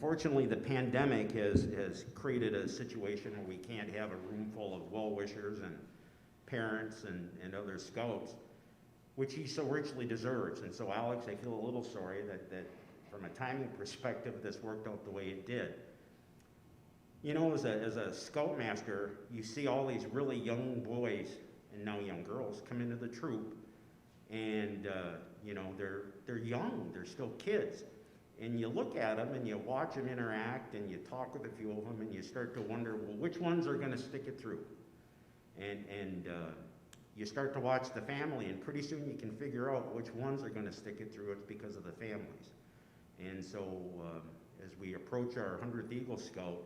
Unfortunately, the pandemic has created a situation where we can't have a room full of well-wishers and parents and other scouts, which he so richly deserves. And so, Alex, I feel a little sorry that from a timing perspective, this worked out the way it did. You know, as a scoutmaster, you see all these really young boys and now young girls come into the troop, and you know, they're young, they're still kids. And you look at them and you watch them interact and you talk with a few of them and you start to wonder, well, which ones are going to stick it through? And you start to watch the family, and pretty soon you can figure out which ones are going to stick it through. It's because of the families. And so as we approach our 100th Eagle Scout,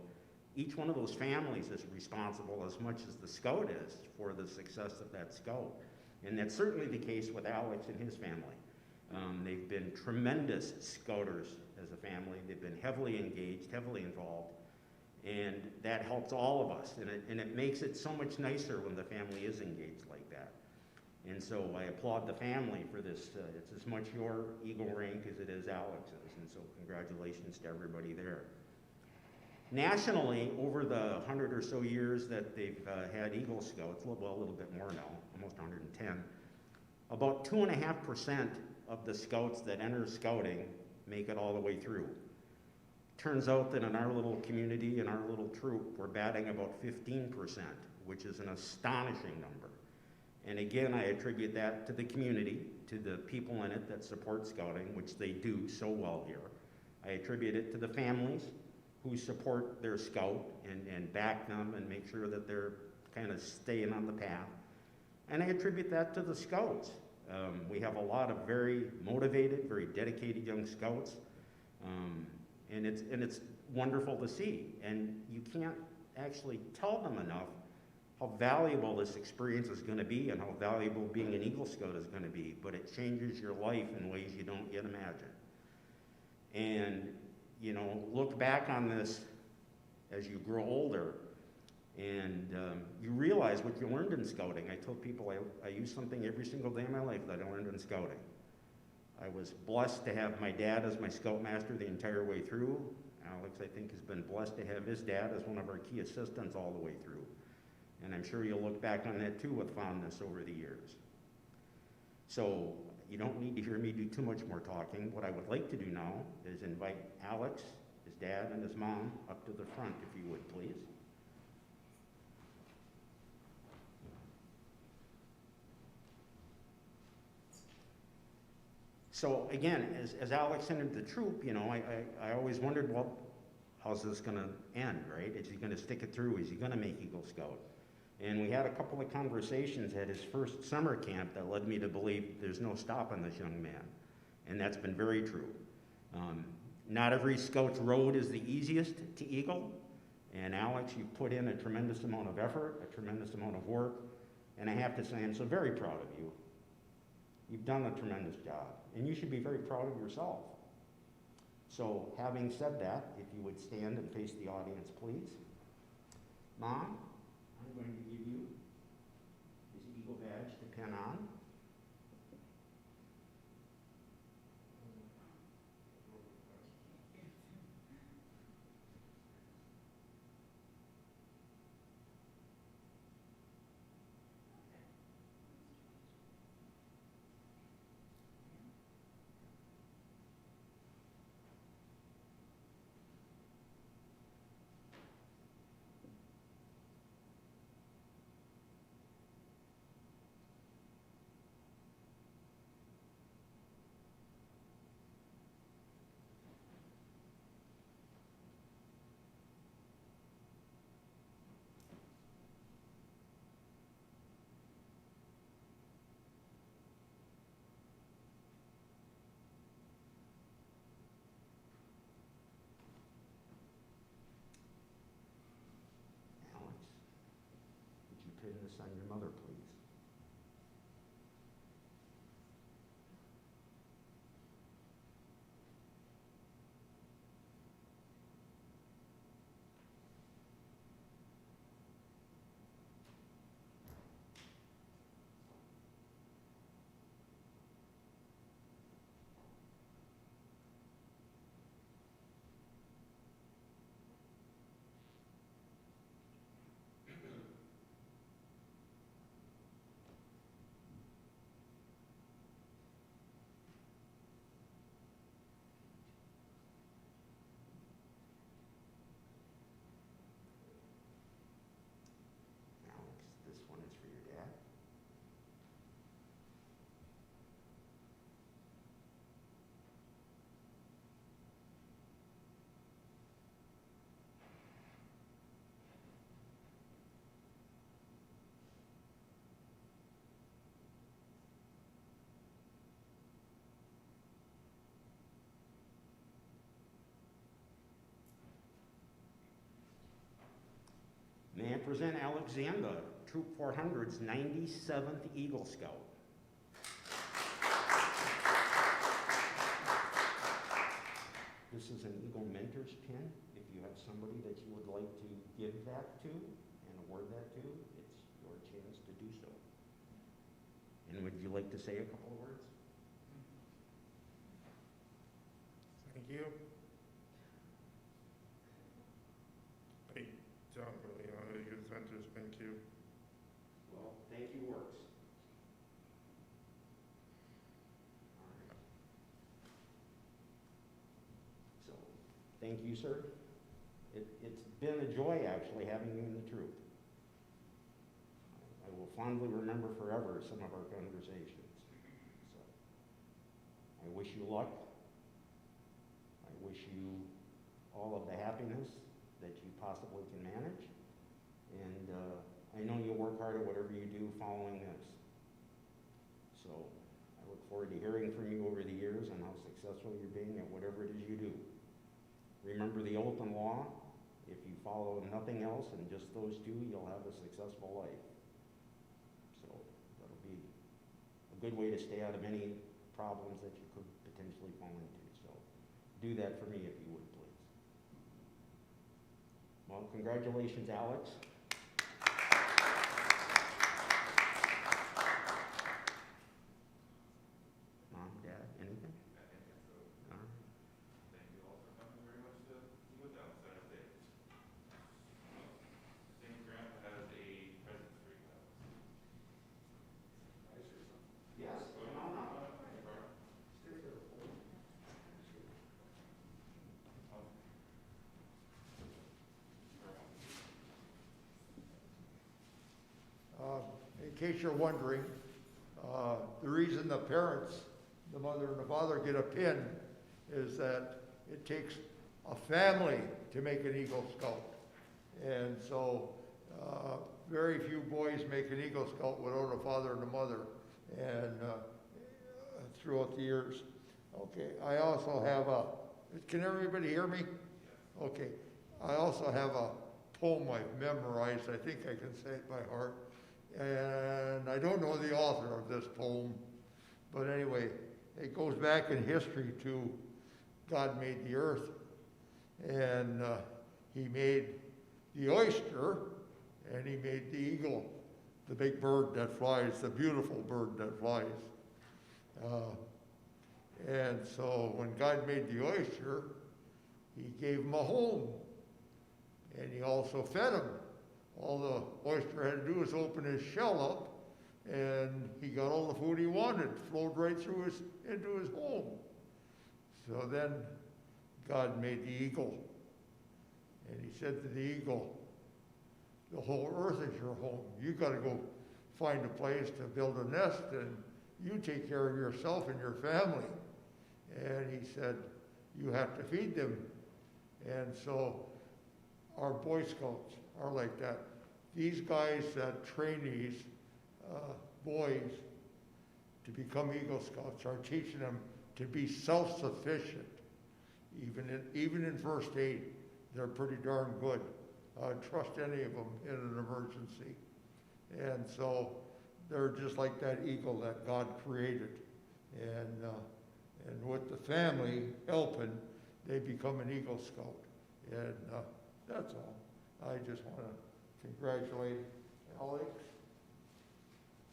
each one of those families is responsible as much as the scout is for the success of that scout. And that's certainly the case with Alex and his family. They've been tremendous scouters as a family. They've been heavily engaged, heavily involved, and that helps all of us. And it makes it so much nicer when the family is engaged like that. And so I applaud the family for this. It's as much your Eagle rank as it is Alex's, and so congratulations to everybody there. Nationally, over the 100 or so years that they've had Eagle Scouts, well, a little bit more now, almost 110, about 2.5% of the scouts that enter scouting make it all the way through. Turns out that in our little community, in our little troop, we're batting about 15%, which is an astonishing number. And again, I attribute that to the community, to the people in it that support scouting, which they do so well here. I attribute it to the families who support their scout and back them and make sure that they're kind of staying on the path. And I attribute that to the scouts. We have a lot of very motivated, very dedicated young scouts, and it's wonderful to see. And you can't actually tell them enough how valuable this experience is going to be and how valuable being an Eagle Scout is going to be, but it changes your life in ways you don't yet imagine. And, you know, look back on this as you grow older, and you realize what you learned in scouting. I tell people I use something every single day of my life that I learned in scouting. I was blessed to have my dad as my scoutmaster the entire way through. Alex, I think, has been blessed to have his dad as one of our key assistants all the way through. And I'm sure you'll look back on that too with fondness over the years. So you don't need to hear me do too much more talking. What I would like to do now is invite Alex, his dad, and his mom up to the front, if you would, please. So again, as Alex entered the troop, you know, I always wondered, well, how's this going to end, right? Is he going to stick it through? Is he going to make Eagle Scout? And we had a couple of conversations at his first summer camp that led me to believe there's no stopping this young man. And that's been very true. Not every Scout's road is the easiest to Eagle. And Alex, you put in a tremendous amount of effort, a tremendous amount of work. And I have to say, I'm so very proud of you. You've done a tremendous job. And you should be very proud of yourself. So having said that, if you would stand and face the audience, please. Mom, I'm going to give you this Eagle badge to pin on. Pin this on your mother, please. May I present Alex Ziemba, Troop 400's 97th Eagle Scout. This is an Eagle Mentor's pin. If you have somebody that you would like to give that to and award that to, it's your chance to do so. And would you like to say a couple of words? Thank you. I don't really know how to use Mentor's Thank you. Well, thank you works. All right. So, thank you, sir. It's been a joy, actually, having you in the troop. I will fondly remember forever some of our conversations. So, I wish you luck. I wish you all of the happiness that you possibly can manage. And I know you'll work hard at whatever you do following this. So I look forward to hearing from you over the years on how successful you're being at whatever it is you do. Remember the oath and law. If you follow nothing else and just those two, you'll have a successful life. So that'll be a good way to stay out of any problems that you could potentially fall into. So do that for me if you would, please. Well, congratulations, Alex. Mom, Dad, anything? I think that's so. All right. Thank you all for coming very much to look down Saturday. I think Grandpa has a present for you guys. I sure something. Yes, come on up. In case you're wondering, the reason the parents, the mother and the father, get a pin is that it takes a family to make an Eagle Scout. And so very few boys make an Eagle Scout without a father and a mother, and throughout the years. Okay, I also have can everybody hear me? Okay, I also have a poem I've memorized. I think I can say it by heart. And I don't know the author of this poem, but anyway, it goes back in history to God made the earth, and he made the oyster, and he made the eagle, the big bird that flies, the beautiful bird that flies. And so when God made the oyster, he gave him a home, and he also fed him. All the oyster had to do was open his shell up, and he got all the food he wanted, flowed right through into his home. So then God made the eagle, and he said to the eagle, the whole earth is your home. You got to go find a place to build a nest, and you take care of yourself and your family. And he said, you have to feed them. And so our Boy Scouts are like that. These guys that train these boys to become Eagle Scouts are teaching them to be self-sufficient. Even in first aid, they're pretty darn good. Trust any of them in an emergency. And so they're just like that eagle that God created. And with the family helping, they become an Eagle Scout. And that's all. I just want to congratulate Alex.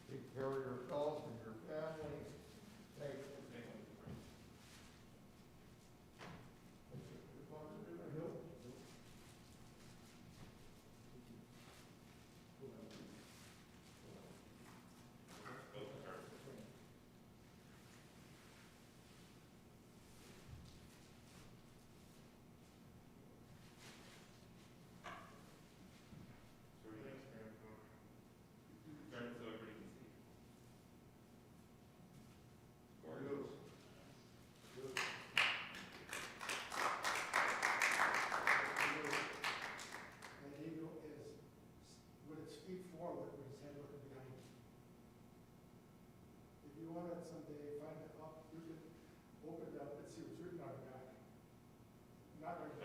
Take care of yourself and your family. Thank you. Someday, find it up, you can open it up and see what's written on the back. Not going to